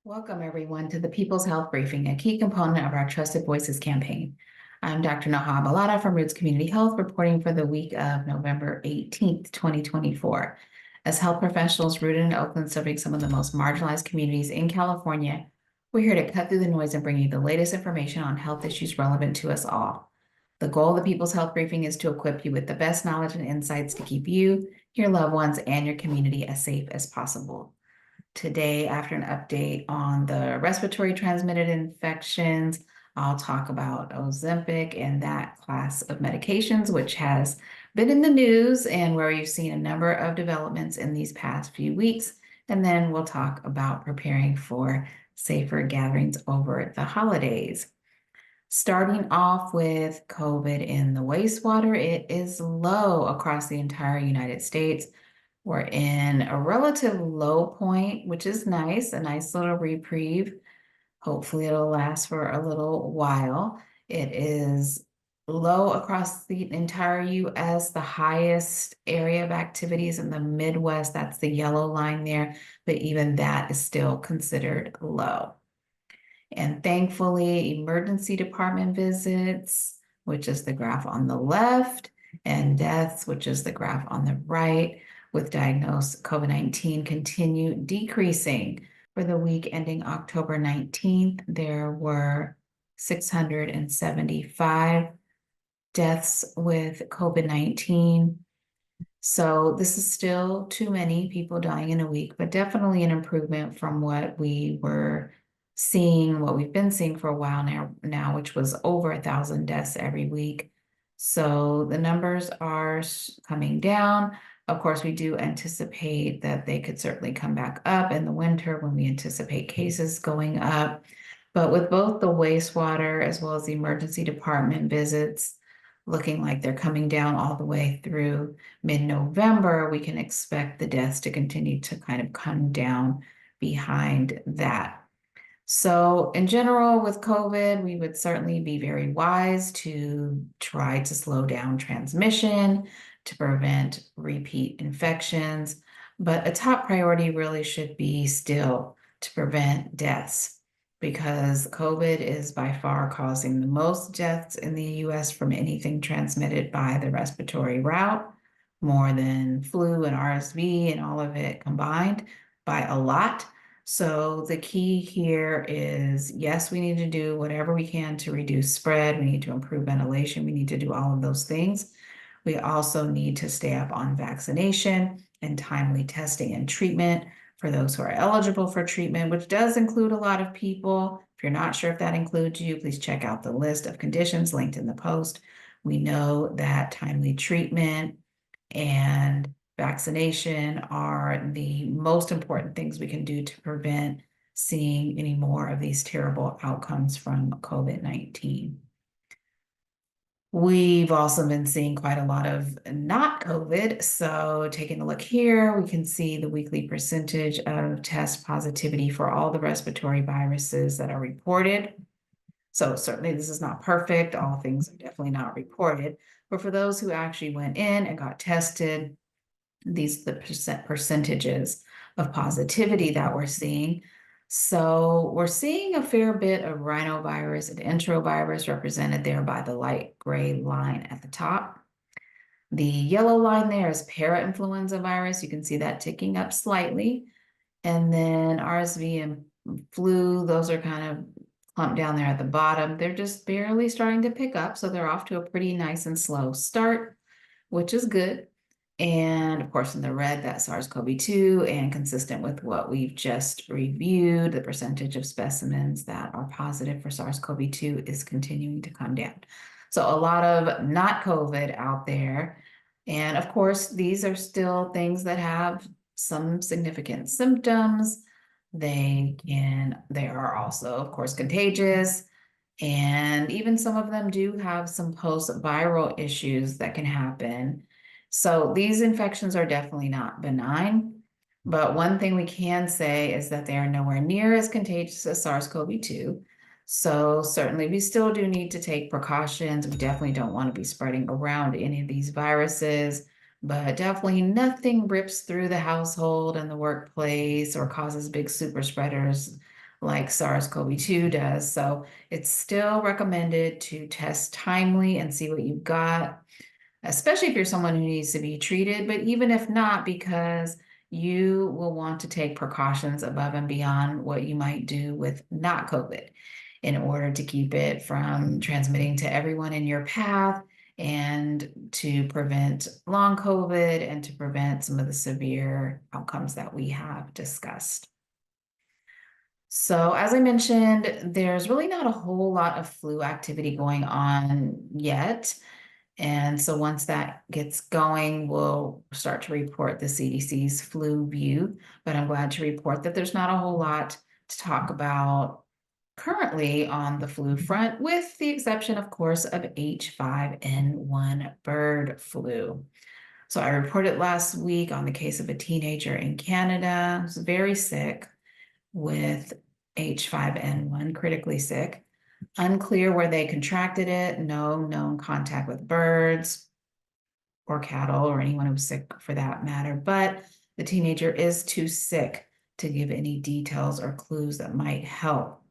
Welcome, everyone, to the People's Health Briefing, a key component of our Trusted Voices campaign. I'm Dr. Naha Balada from Roots Community Health, reporting for the week of November 18th, 2024. As health professionals rooted in Oakland, serving some of the most marginalized communities in California, we're here to cut through the noise and bring you the latest information on health issues relevant to us all. The goal of the People's Health Briefing is to equip you with the best knowledge and insights to keep you, your loved ones, and your community as safe as possible. Today, after an update on the respiratory transmitted infections, I'll talk about Ozempic and that class of medications, which has been in the news and where you've seen a number of developments in these past few weeks. And then we'll talk about preparing for safer gatherings over the holidays. Starting off with COVID in the wastewater, it is low across the entire United States. We're in a relative low point, which is nice, a nice little reprieve. Hopefully it'll last for a little while. It is low across the entire U.S. The highest area of activities in the Midwest, that's the yellow line there, but even that is still considered low. And thankfully, emergency department visits, which is the graph on the left, and deaths, which is the graph on the right, with diagnosed COVID-19 continue decreasing. For the week ending October 19th, there were 675 deaths with COVID-19. So this is still too many people dying in a week, but definitely an improvement from what we were seeing, what we've been seeing for a while now, which was over 1,000 deaths every week. So the numbers are coming down. Of course, we do anticipate that they could certainly come back up in the winter when we anticipate cases going up. But with both the wastewater as well as the emergency department visits looking like they're coming down all the way through mid-November, we can expect the deaths to continue to kind of come down behind that. So in general, with COVID, we would certainly be very wise to try to slow down transmission, to prevent repeat infections, but a top priority really should be still to prevent deaths, because COVID is by far causing the most deaths in the US from anything transmitted by the respiratory route, more than flu and RSV and all of it combined by a lot. So the key here is, yes, we need to do whatever we can to reduce spread. We need to improve ventilation. We need to do all of those things. We also need to stay up on vaccination and timely testing and treatment for those who are eligible for treatment, which does include a lot of people. If you're not sure if that includes you, please check out the list of conditions linked in the post. We know that timely treatment and vaccination are the most important things we can do to prevent seeing any more of these terrible outcomes from COVID-19. We've also been seeing quite a lot of not COVID. So taking a look here, we can see the weekly percentage of test positivity for all the respiratory viruses that are reported. So certainly this is not perfect. All things are definitely not reported. But for those who actually went in and got tested, these are the percentages of positivity that we're seeing. So we're seeing a fair bit of rhinovirus and enterovirus represented there by the light gray line at the top. The yellow line there is parainfluenza virus. You can see that ticking up slightly. And then RSV and flu, those are kind of clumped down there at the bottom. They're just barely starting to pick up. So they're off to a pretty nice and slow start, which is good. And of course, in the red, that's SARS-CoV-2, and consistent with what we've just reviewed, the percentage of specimens that are positive for SARS-CoV-2 is continuing to come down. So a lot of not COVID out there. And of course, these are still things that have some significant symptoms. They are also, of course, contagious. And even some of them do have some post-viral issues that can happen. So these infections are definitely not benign, but one thing we can say is that they are nowhere near as contagious as SARS-CoV-2. So certainly we still do need to take precautions. We definitely don't want to be spreading around any of these viruses. but definitely nothing rips through the household and the workplace or causes big super spreaders like SARS-CoV-2 does. So it's still recommended to test timely and see what you've got, especially if you're someone who needs to be treated, but even if not, because you will want to take precautions above and beyond what you might do with not COVID in order to keep it from transmitting to everyone in your path and to prevent long COVID and to prevent some of the severe outcomes that we have discussed. So as I mentioned, there's really not a whole lot of flu activity going on yet. And so once that gets going, we'll start to report the CDC's flu view. But I'm glad to report that there's not a whole lot to talk about currently on the flu front, with the exception, of course, of H5N1 bird flu. So I reported last week on the case of a teenager in Canada who's very sick with H5N1, critically sick. Unclear where they contracted it, no known contact with birds or cattle or anyone who's sick for that matter, but the teenager is too sick to give any details or clues that might help.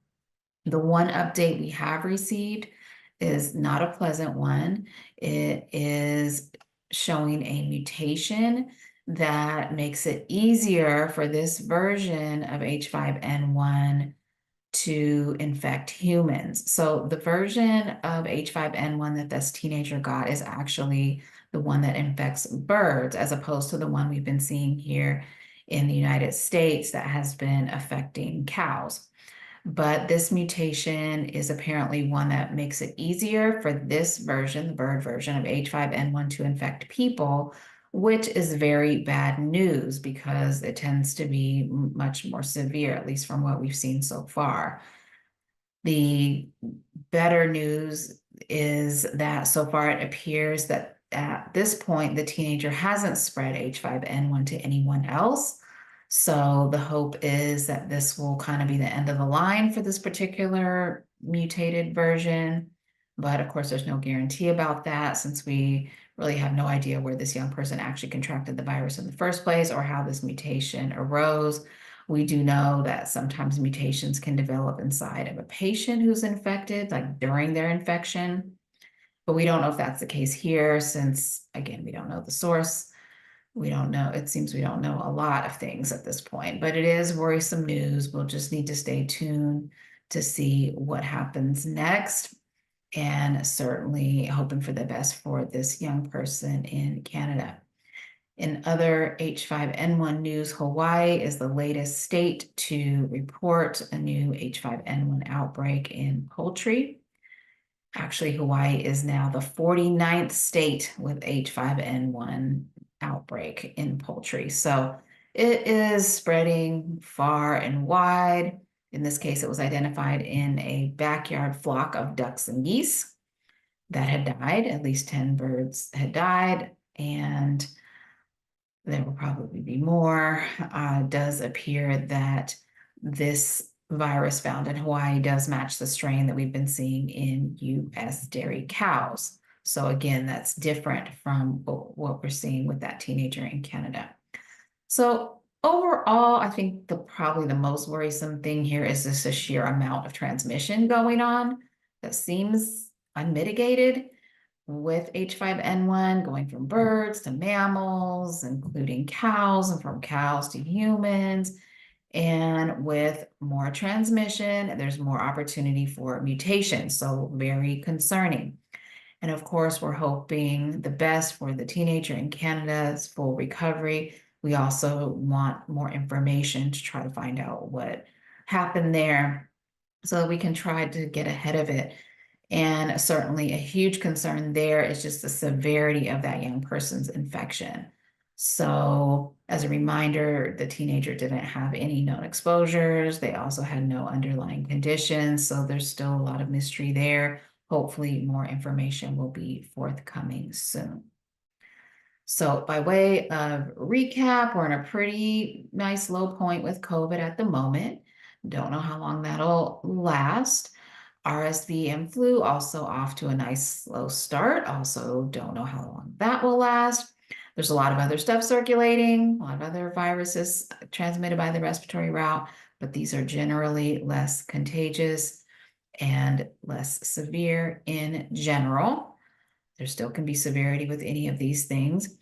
The one update we have received is not a pleasant one. It is showing a mutation that makes it easier for this version of H5N1 to infect humans. So the version of H5N1 that this teenager got is actually the one that infects birds, as opposed to the one we've been seeing here in the United States that has been affecting cows. But this mutation is apparently one that makes it easier for this version, the bird version of H5N1, to infect people, which is very bad news because it tends to be much more severe, at least from what we've seen so far. The better news is that so far it appears that at this point, the teenager hasn't spread H5N1 to anyone else. So the hope is that this will kind of be the end of the line for this particular mutated version. But of course, there's no guarantee about that, since we really have no idea where this young person actually contracted the virus in the first place or how this mutation arose. We do know that sometimes mutations can develop inside of a patient who's infected, like during their infection. But we don't know if that's the case here, since, again, we don't know the source. We don't know. It seems we don't know a lot of things at this point, but it is worrisome news. We'll just need to stay tuned to see what happens next, and certainly hoping for the best for this young person in Canada. In other H5N1 news, Hawaii is the latest state to report a new H5N1 outbreak in poultry. Actually, Hawaii is now the 49th state with H5N1 outbreak in poultry. So it is spreading far and wide. In this case, it was identified in a backyard flock of ducks and geese that had died. At least 10 birds had died, and there will probably be more. It does appear that this virus found in Hawaii does match the strain that we've been seeing in US dairy cows. So again, that's different from what we're seeing with that teenager in Canada. So overall, I think probably the most worrisome thing here is just the sheer amount of transmission going on that seems unmitigated with H5N1, going from birds to mammals, including cows, and from cows to humans. And with more transmission, there's more opportunity for mutation. So very concerning. And of course, we're hoping the best for the teenager in Canada's full recovery. We also want more information to try to find out what happened there so that we can try to get ahead of it. And certainly a huge concern there is just the severity of that young person's infection. So as a reminder, the teenager didn't have any known exposures. They also had no underlying conditions. So there's still a lot of mystery there. Hopefully more information will be forthcoming soon. So by way of recap, we're in a pretty nice low point with COVID at the moment. Don't know how long that'll last. RSV and flu also off to a nice slow start. Also don't know how long that will last. There's a lot of other stuff circulating, a lot of other viruses transmitted by the respiratory route, but these are generally less contagious and less severe in general. There still can be severity with any of these things.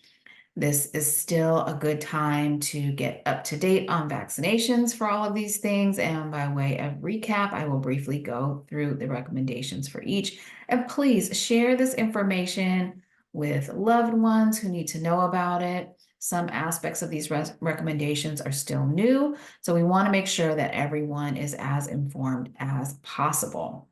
This is still a good time to get up to date on vaccinations for all of these things. And by way of recap, I will briefly go through the recommendations for each. And please share this information with loved ones who need to know about it. Some aspects of these recommendations are still new, so we want to make sure that everyone is as informed as possible.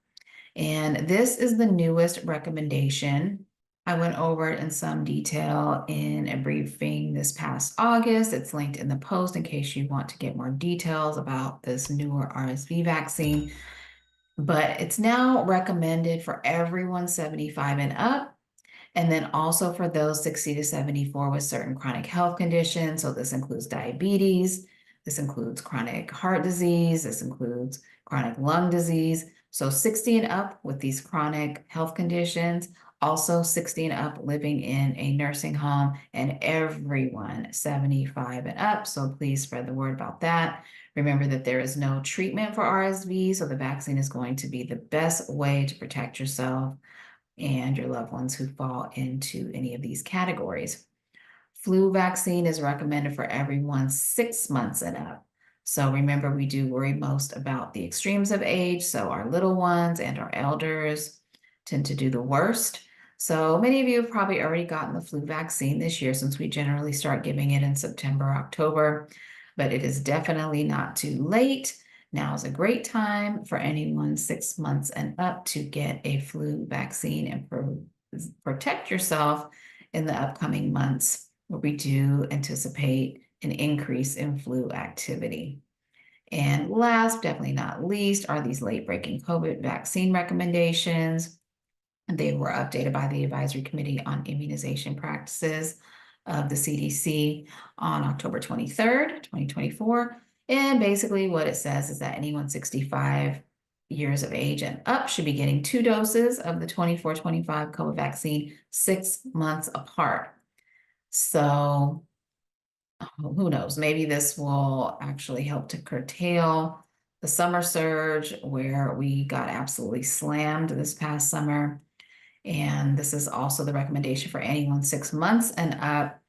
And this is the newest recommendation. I went over it in some detail in a briefing this past August. It's linked in the post in case you want to get more details about this newer RSV vaccine. But it's now recommended for everyone 75 and up, and then also for those 60 to 74 with certain chronic health conditions. So this includes diabetes, this includes chronic heart disease, this includes chronic lung disease. So 60 and up with these chronic health conditions, also 60 and up living in a nursing home, and everyone 75 and up. So please spread the word about that. Remember that there is no treatment for RSV, so the vaccine is going to be the best way to protect yourself and your loved ones who fall into any of these categories. Flu vaccine is recommended for everyone 6 months and up. So remember, we do worry most about the extremes of age. So our little ones and our elders tend to do the worst. So many of you have probably already gotten the flu vaccine this year, since we generally start giving it in September, October, but it is definitely not too late. Now is a great time for anyone 6 months and up to get a flu vaccine and protect yourself in the upcoming months, where we do anticipate an increase in flu activity. And last, definitely not least, are these late-breaking COVID vaccine recommendations. They were updated by the Advisory Committee on Immunization Practices of the CDC on October 23rd, 2024. And basically what it says is that anyone 65 years of age and up should be getting 2 doses of the 24-25 COVID vaccine 6 months apart. So who knows, maybe this will actually help to curtail the summer surge where we got absolutely slammed this past summer. And this is also the recommendation for anyone 6 months and up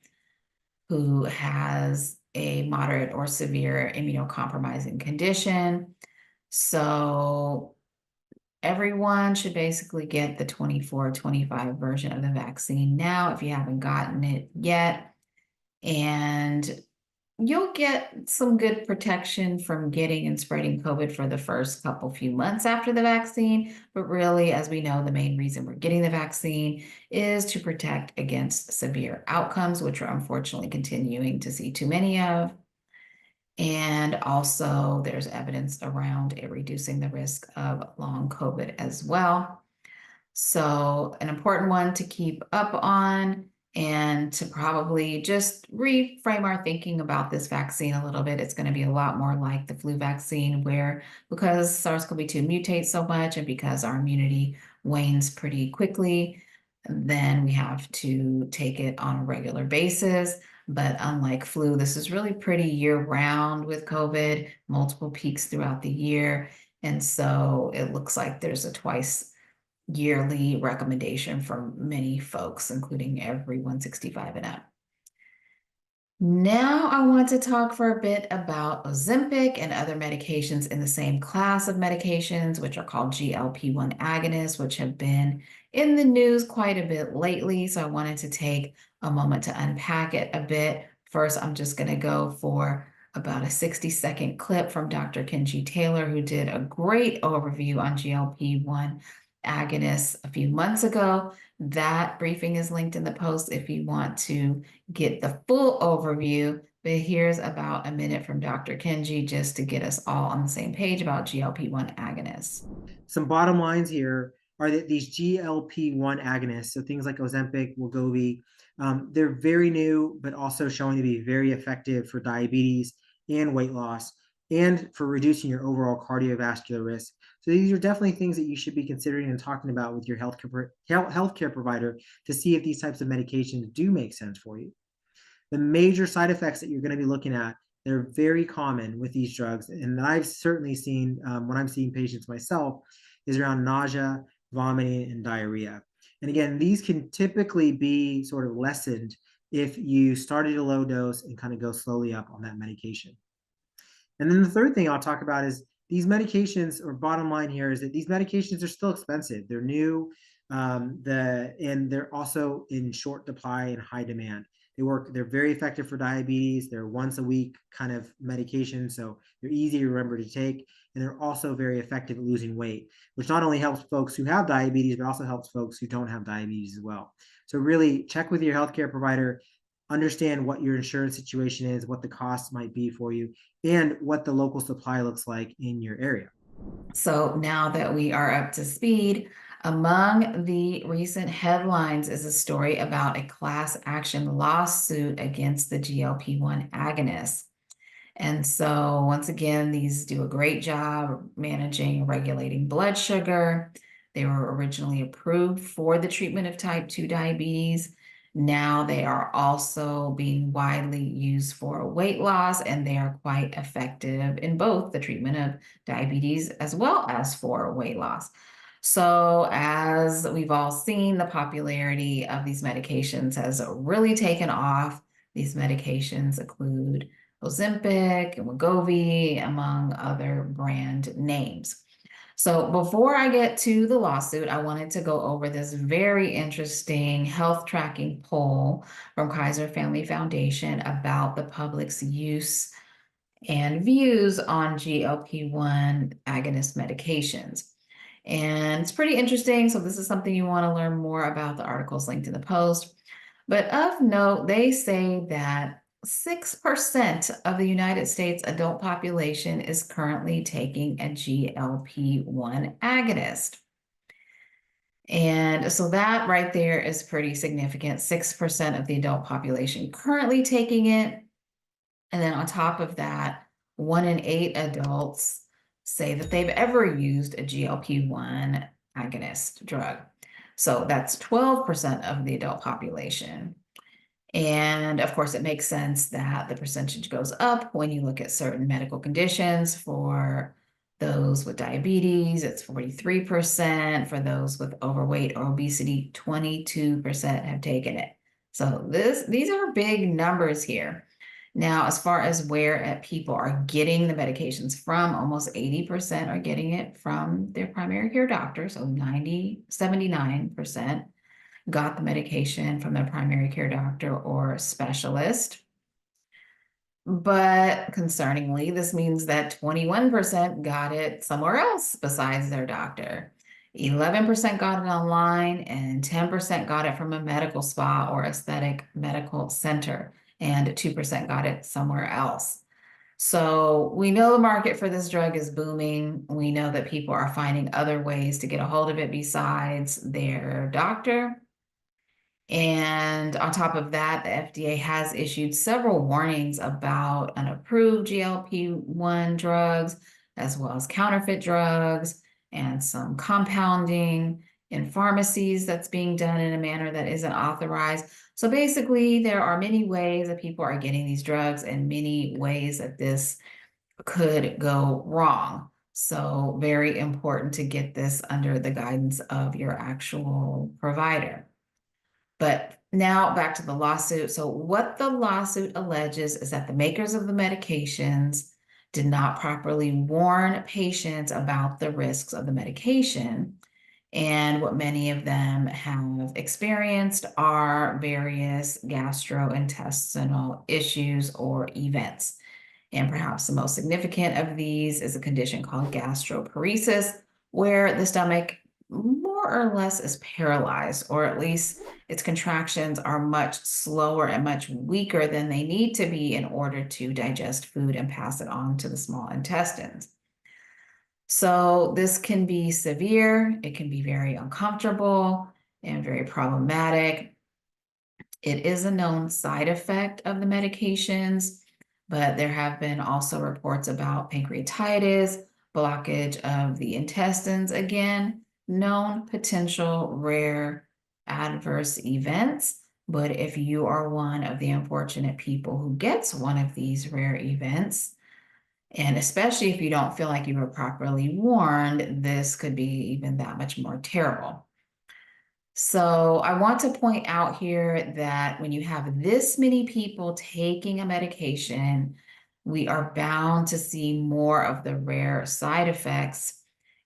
who has a moderate or severe immunocompromising condition. So everyone should basically get the 24-25 version of the vaccine now if you haven't gotten it yet. And you'll get some good protection from getting and spreading COVID for the first few months after the vaccine. But really, as we know, the main reason we're getting the vaccine is to protect against severe outcomes, which we're unfortunately continuing to see too many of. And also there's evidence around it reducing the risk of long COVID as well. So an important one to keep up on, and to probably just reframe our thinking about this vaccine a little bit. It's going to be a lot more like the flu vaccine, where because SARS-CoV-2 mutates so much and because our immunity wanes pretty quickly, then we have to take it on a regular basis. But unlike flu, this is really pretty year-round with COVID, multiple peaks throughout the year. And so it looks like there's a twice yearly recommendation for many folks, including everyone 65 and up. Now I want to talk for a bit about Ozempic and other medications in the same class of medications, which are called GLP-1 agonists, which have been in the news quite a bit lately. So I wanted to take a moment to unpack it a bit. First, I'm just going to go for about a 60-second clip from Dr. Kenji Taylor, who did a great overview on GLP-1 agonists a few months ago. That briefing is linked in the post if you want to get the full overview. But here's about a minute from Dr. Kenji just to get us all on the same page about GLP-1 agonists. Some bottom lines here are that these GLP-1 agonists, so things like Ozempic, Wegovy, they're very new, but also showing to be very effective for diabetes and weight loss, and for reducing your overall cardiovascular risk. So these are definitely things that you should be considering and talking about with your healthcare provider to see if these types of medications do make sense for you. The major side effects that you're going to be looking at, they're very common with these drugs, and I've certainly seen when I'm seeing patients myself, is around nausea, vomiting, and diarrhea. And again, these can typically be sort of lessened if you start at a low dose and kind of go slowly up on that medication. And then the third thing I'll talk about is these medications, or bottom line here is that these medications are still expensive. They're new, and they're also in short supply and high demand. They're very effective for diabetes. They're once a week kind of medication, so they're easy to remember to take. And they're also very effective at losing weight, which not only helps folks who have diabetes, but also helps folks who don't have diabetes as well. So really check with your healthcare provider, understand what your insurance situation is, what the costs might be for you, and what the local supply looks like in your area. So now that we are up to speed, among the recent headlines is a story about a class action lawsuit against the GLP-1 agonists. And so once again, these do a great job managing and regulating blood sugar. They were originally approved for the treatment of type 2 diabetes. Now they are also being widely used for weight loss, and they are quite effective in both the treatment of diabetes as well as for weight loss. So as we've all seen, the popularity of these medications has really taken off. These medications include Ozempic and Wegovy, among other brand names. So before I get to the lawsuit, I wanted to go over this very interesting health tracking poll from Kaiser Family Foundation about the public's use and views on GLP-1 agonist medications. And it's pretty interesting. So this is something you want to learn more about. The article's linked in the post. But of note, they say that 6% of the United States adult population is currently taking a GLP-1 agonist. And so that right there is pretty significant. 6% of the adult population currently taking it. And then on top of that, 1 in 8 adults say that they've ever used a GLP-1 agonist drug. So that's 12% of the adult population. And of course, it makes sense that the percentage goes up when you look at certain medical conditions. For those with diabetes, it's 43%. For those with overweight or obesity, 22% have taken it. So these are big numbers here. Now, as far as where people are getting the medications from, almost 80% are getting it from their primary care doctor. So 79% got the medication from their primary care doctor or specialist. But concerningly, this means that 21% got it somewhere else besides their doctor. 11% got it online, and 10% got it from a medical spa or aesthetic medical center, and 2% got it somewhere else. So we know the market for this drug is booming. We know that people are finding other ways to get a hold of it besides their doctor. And on top of that, the FDA has issued several warnings about unapproved GLP-1 drugs, as well as counterfeit drugs and some compounding in pharmacies that's being done in a manner that isn't authorized. So basically, there are many ways that people are getting these drugs and many ways that this could go wrong. So very important to get this under the guidance of your actual provider. But now back to the lawsuit. So what the lawsuit alleges is that the makers of the medications did not properly warn patients about the risks of the medication. And what many of them have experienced are various gastrointestinal issues or events. And perhaps the most significant of these is a condition called gastroparesis, where the stomach more or less is paralyzed, or at least its contractions are much slower and much weaker than they need to be in order to digest food and pass it on to the small intestines. So this can be severe, it can be very uncomfortable and very problematic. It is a known side effect of the medications, but there have been also reports about pancreatitis, blockage of the intestines, again, known potential rare adverse events. But if you are one of the unfortunate people who gets one of these rare events, and especially if you don't feel like you were properly warned, this could be even that much more terrible. So I want to point out here that when you have this many people taking a medication, we are bound to see more of the rare side effects,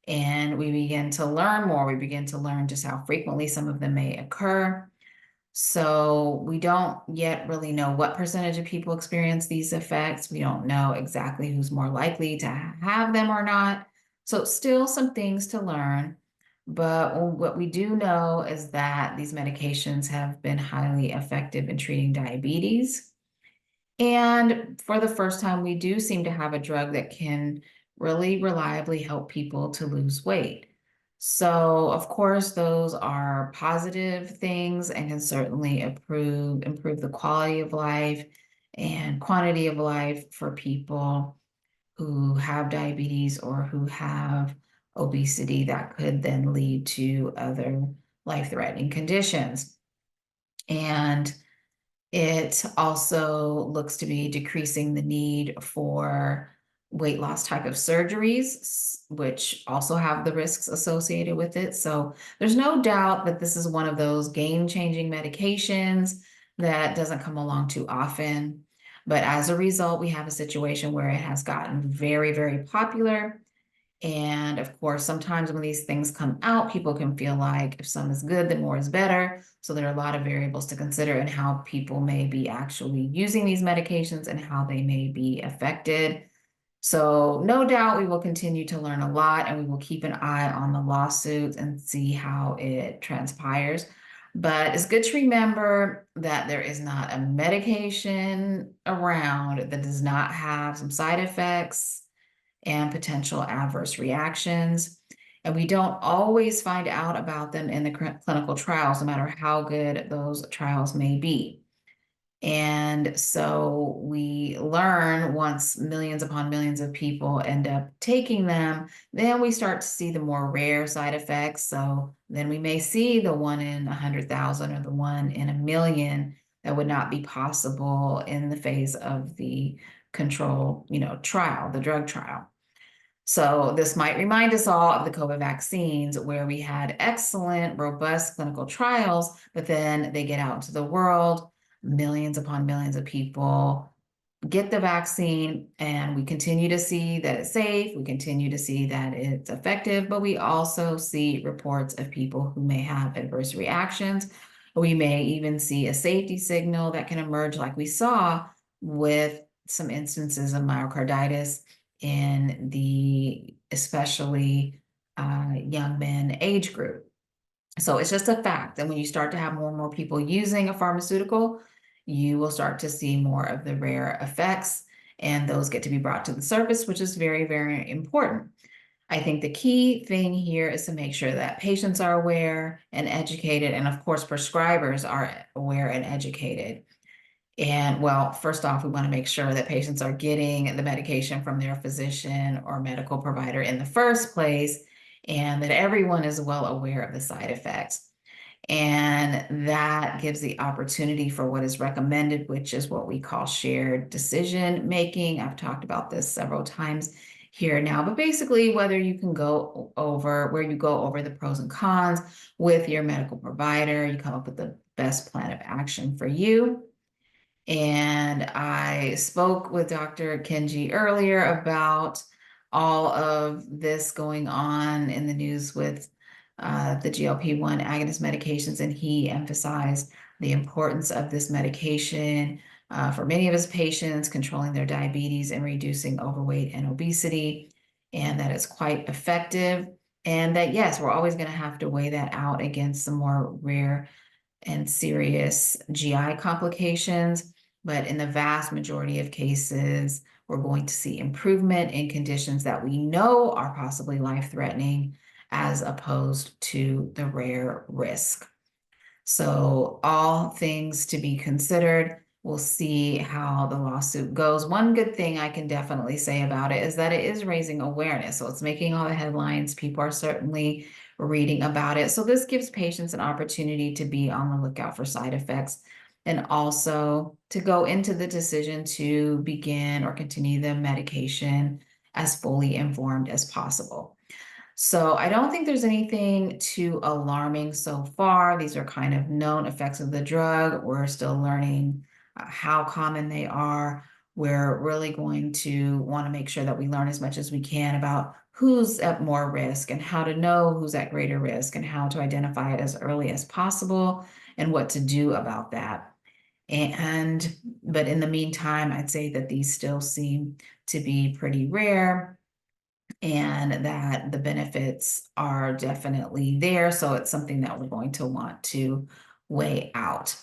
and we begin to learn more. We begin to learn just how frequently some of them may occur. So we don't yet really know what percentage of people experience these effects. We don't know exactly who's more likely to have them or not. So still some things to learn. But what we do know is that these medications have been highly effective in treating diabetes. And for the first time, we do seem to have a drug that can really reliably help people to lose weight. So, of course, those are positive things and can certainly improve the quality of life and quantity of life for people who have diabetes or who have obesity that could then lead to other life-threatening conditions. And it also looks to be decreasing the need for weight loss type of surgeries, which also have the risks associated with it. So there's no doubt that this is one of those game-changing medications that doesn't come along too often. But as a result, we have a situation where it has gotten very, very popular. And of course, sometimes when these things come out, people can feel like if some is good, then more is better. So there are a lot of variables to consider in how people may be actually using these medications and how they may be affected. So no doubt we will continue to learn a lot, and we will keep an eye on the lawsuits and see how it transpires. But it's good to remember that there is not a medication around that does not have some side effects and potential adverse reactions. And we don't always find out about them in the clinical trials, no matter how good those trials may be. And so we learn once millions upon millions of people end up taking them, then we start to see the more rare side effects. So then we may see the 1 in 100,000 or the 1 in a million that would not be possible in the phase of the control, trial, the drug trial. So this might remind us all of the COVID vaccines, where we had excellent, robust clinical trials, but then they get out into the world, millions upon millions of people get the vaccine, and we continue to see that it's safe. We continue to see that it's effective, but we also see reports of people who may have adverse reactions. We may even see a safety signal that can emerge, like we saw with some instances of myocarditis in the especially young men age group. So it's just a fact that when you start to have more and more people using a pharmaceutical, you will start to see more of the rare effects, and those get to be brought to the surface, which is very, very important. I think the key thing here is to make sure that patients are aware and educated, and of course, prescribers are aware and educated. And well, first off, we want to make sure that patients are getting the medication from their physician or medical provider in the first place, and that everyone is well aware of the side effects. And that gives the opportunity for what is recommended, which is what we call shared decision making. I've talked about this several times here now, but basically where you go over the pros and cons with your medical provider, you come up with the best plan of action for you. And I spoke with Dr. Kenji earlier about all of this going on in the news with the GLP-1 agonist medications, and he emphasized the importance of this medication for many of his patients, controlling their diabetes and reducing overweight and obesity, and that it's quite effective. And that, yes, we're always going to have to weigh that out against some more rare and serious GI complications. But in the vast majority of cases, we're going to see improvement in conditions that we know are possibly life-threatening, as opposed to the rare risk. So all things to be considered. We'll see how the lawsuit goes. One good thing I can definitely say about it is that it is raising awareness. So it's making all the headlines. People are certainly reading about it. So this gives patients an opportunity to be on the lookout for side effects and also to go into the decision to begin or continue the medication as fully informed as possible. So I don't think there's anything too alarming so far. These are kind of known effects of the drug. We're still learning how common they are. We're really going to want to make sure that we learn as much as we can about who's at more risk and how to know who's at greater risk and how to identify it as early as possible and what to do about that. But in the meantime, I'd say that these still seem to be pretty rare and that the benefits are definitely there. So it's something that we're going to want to weigh out.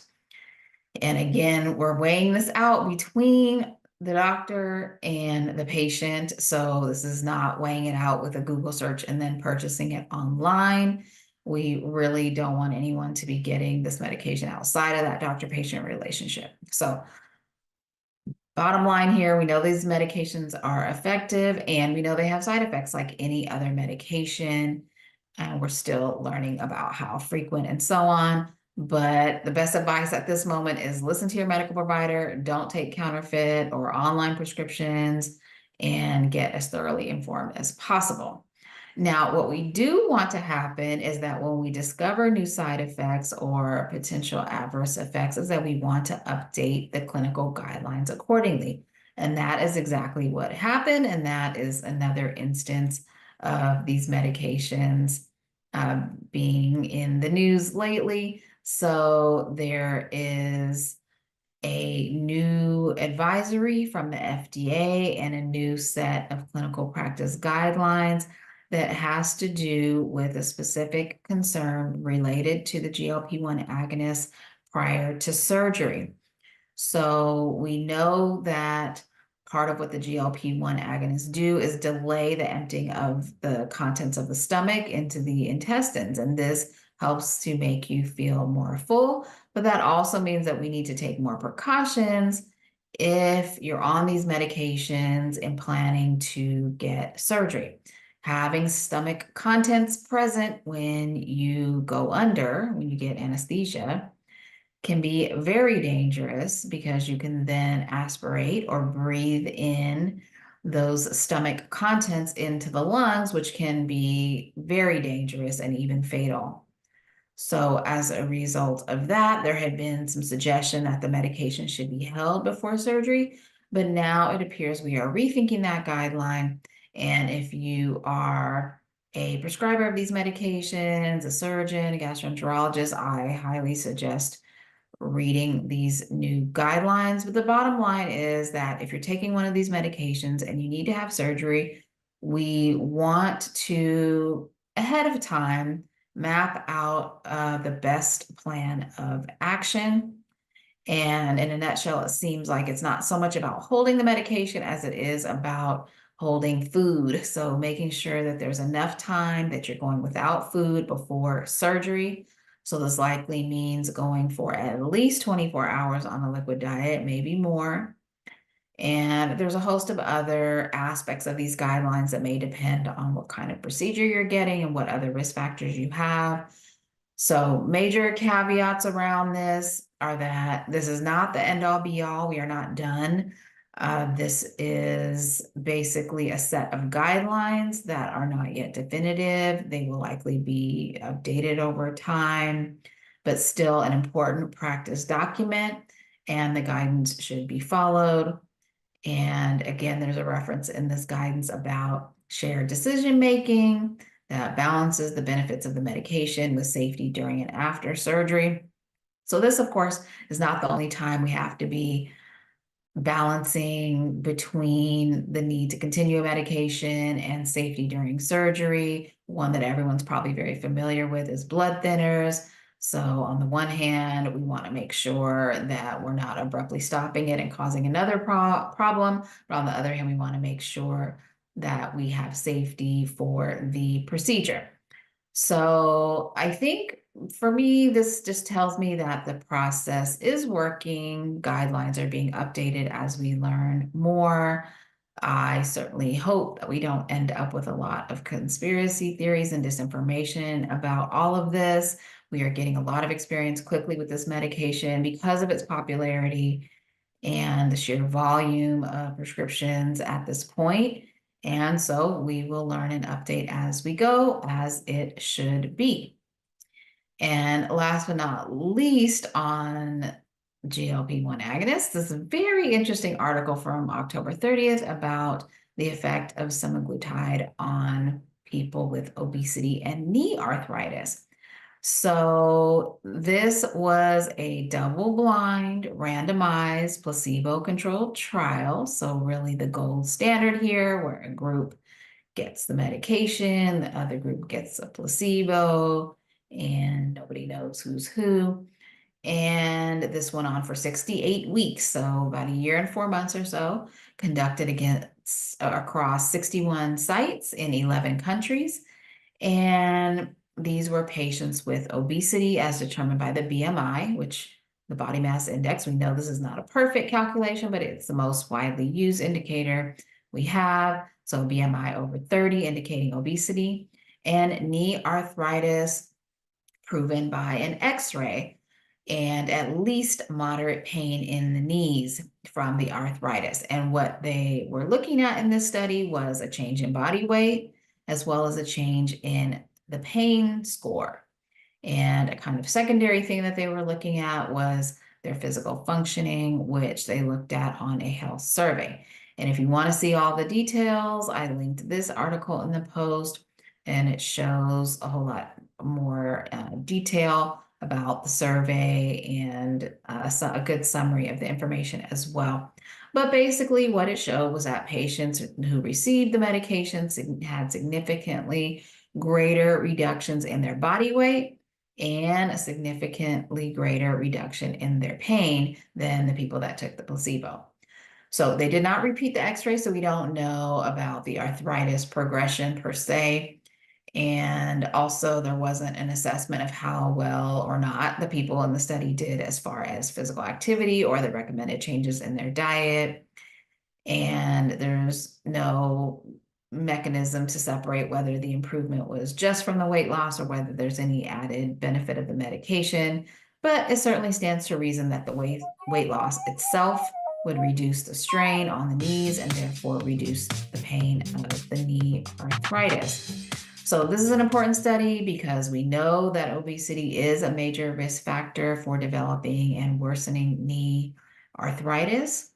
And again, we're weighing this out between the doctor and the patient. So this is not weighing it out with a Google search and then purchasing it online. We really don't want anyone to be getting this medication outside of that doctor-patient relationship. So bottom line here, we know these medications are effective and we know they have side effects like any other medication. And we're still learning about how frequent and so on. But the best advice at this moment is listen to your medical provider. Don't take counterfeit or online prescriptions and get as thoroughly informed as possible. Now, what we do want to happen is that when we discover new side effects or potential adverse effects, is that we want to update the clinical guidelines accordingly. And that is exactly what happened. And that is another instance of these medications being in the news lately. So there is a new advisory from the FDA and a new set of clinical practice guidelines that has to do with a specific concern related to the GLP-1 agonists prior to surgery. So we know that part of what the GLP-1 agonists do is delay the emptying of the contents of the stomach into the intestines, and this helps to make you feel more full. But that also means that we need to take more precautions if you're on these medications and planning to get surgery. Having stomach contents present when you go under, when you get anesthesia, can be very dangerous because you can then aspirate or breathe in those stomach contents into the lungs, which can be very dangerous and even fatal. So as a result of that, there had been some suggestion that the medication should be held before surgery, but now it appears we are rethinking that guideline. And if you are a prescriber of these medications, a surgeon, a gastroenterologist, I highly suggest reading these new guidelines. But the bottom line is that if you're taking one of these medications and you need to have surgery, we want to, ahead of time, map out the best plan of action. And in a nutshell, it seems like it's not so much about holding the medication as it is about holding food. So making sure that there's enough time that you're going without food before surgery. So this likely means going for at least 24 hours on a liquid diet, maybe more. And there's a host of other aspects of these guidelines that may depend on what kind of procedure you're getting and what other risk factors you have. So major caveats around this are that this is not the end all be all. We are not done. This is basically a set of guidelines that are not yet definitive. They will likely be updated over time, but still an important practice document, and the guidance should be followed. And again, there's a reference in this guidance about shared decision-making that balances the benefits of the medication with safety during and after surgery. So this, of course, is not the only time we have to be balancing between the need to continue a medication and safety during surgery. One that everyone's probably very familiar with is blood thinners. So on the one hand, we want to make sure that we're not abruptly stopping it and causing another problem. But on the other hand, we want to make sure that we have safety for the procedure. So I think for me, this just tells me that the process is working. Guidelines are being updated as we learn more. I certainly hope that we don't end up with a lot of conspiracy theories and disinformation about all of this. We are getting a lot of experience quickly with this medication because of its popularity and the sheer volume of prescriptions at this point. And so we will learn and update as we go, as it should be. And last but not least, on GLP-1 agonists, this very interesting article from October 30th about the effect of semaglutide on people with obesity and knee arthritis. So this was a double-blind, randomized, placebo-controlled trial. So really the gold standard here, where a group gets the medication, the other group gets a placebo, and nobody knows who's who. And this went on for 68 weeks, so about a year and 4 months or so, conducted across 61 sites in 11 countries. And these were patients with obesity as determined by the BMI, which the body mass index, we know this is not a perfect calculation, but it's the most widely used indicator we have. So BMI over 30 indicating obesity, and knee arthritis proven by an X-ray, and at least moderate pain in the knees from the arthritis. And what they were looking at in this study was a change in body weight, as well as a change in the pain score. And a kind of secondary thing that they were looking at was their physical functioning, which they looked at on a health survey. And if you want to see all the details, I linked this article in the post, and it shows a whole lot more detail about the survey and a good summary of the information as well. But basically what it showed was that patients who received the medications had significantly greater reductions in their body weight and a significantly greater reduction in their pain than the people that took the placebo. So they did not repeat the x-ray, so we don't know about the arthritis progression per se. And also there wasn't an assessment of how well or not the people in the study did as far as physical activity or the recommended changes in their diet. And there's no mechanism to separate whether the improvement was just from the weight loss or whether there's any added benefit of the medication. But it certainly stands to reason that the weight loss itself would reduce the strain on the knees and therefore reduce the pain of the knee arthritis. So this is an important study because we know that obesity is a major risk factor for developing and worsening knee arthritis.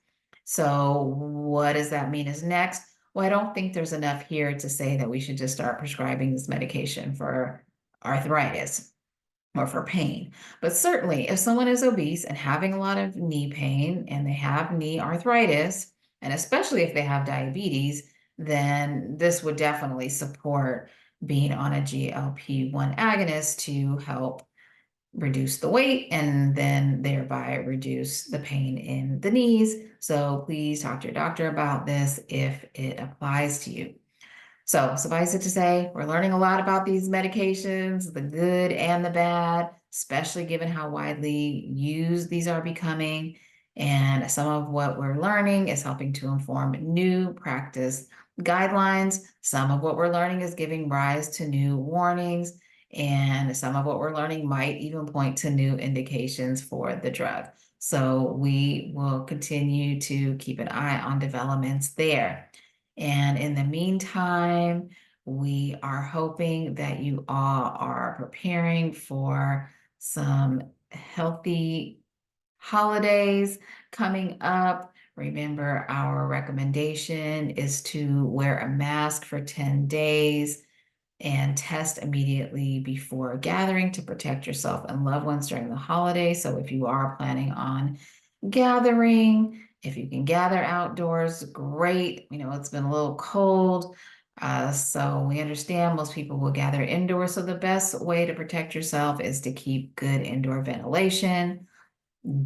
So what does that mean is next? Well, I don't think there's enough here to say that we should just start prescribing this medication for arthritis or for pain. But certainly, if someone is obese and having a lot of knee pain and they have knee arthritis, and especially if they have diabetes, then this would definitely support being on a GLP-1 agonist to help reduce the weight and then thereby reduce the pain in the knees. So please talk to your doctor about this if it applies to you. So suffice it to say, we're learning a lot about these medications, the good and the bad, especially given how widely used these are becoming. And some of what we're learning is helping to inform new practice guidelines. Some of what we're learning is giving rise to new warnings. And some of what we're learning might even point to new indications for the drug. So we will continue to keep an eye on developments there. And in the meantime, we are hoping that you all are preparing for some healthy holidays coming up. Remember, our recommendation is to wear a mask for 10 days and test immediately before gathering to protect yourself and loved ones during the holiday. So if you are planning on gathering, if you can gather outdoors, great. You know, it's been a little cold. So we understand most people will gather indoors. So the best way to protect yourself is to keep good indoor ventilation.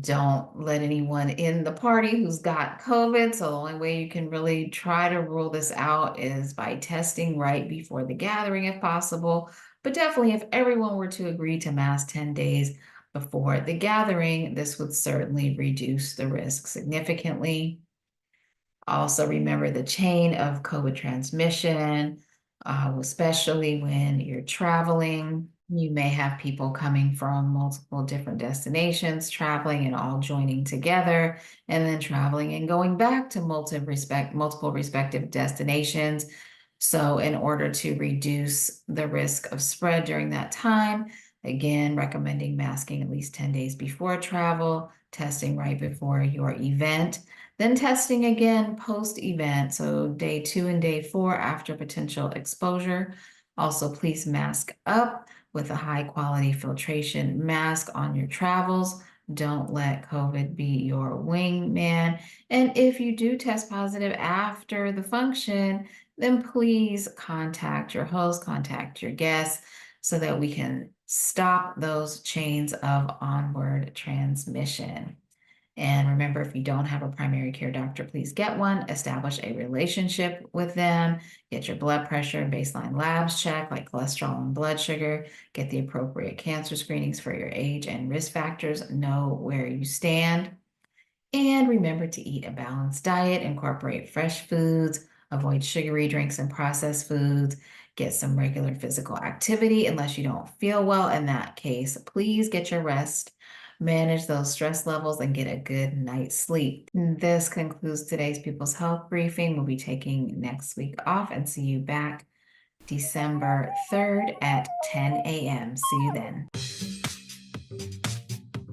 Don't let anyone in the party who's got COVID. So the only way you can really try to rule this out is by testing right before the gathering if possible. But definitely if everyone were to agree to mask 10 days before the gathering, this would certainly reduce the risk significantly. Also, remember the chain of COVID transmission, especially when you're traveling. You may have people coming from multiple different destinations, traveling and all joining together, and then traveling and going back to multiple respective destinations. So, in order to reduce the risk of spread during that time, again, recommending masking at least 10 days before travel, testing right before your event, then testing again post-event, so day 2 and day 4 after potential exposure. Also, please mask up with a high-quality filtration mask on your travels. Don't let COVID be your wingman. And if you do test positive after the function, then please contact your host, contact your guests so that we can stop those chains of onward transmission. And remember, if you don't have a primary care doctor, please get one, establish a relationship with them, get your blood pressure and baseline labs checked, like cholesterol and blood sugar, get the appropriate cancer screenings for your age and risk factors, know where you stand. And remember to eat a balanced diet, incorporate fresh foods, avoid sugary drinks and processed foods, get some regular physical activity unless you don't feel well. In that case, please get your rest, manage those stress levels, and get a good night's sleep. This concludes today's People's Health Briefing. We'll be taking next week off and see you back December 3rd at 10 a.m. See you then.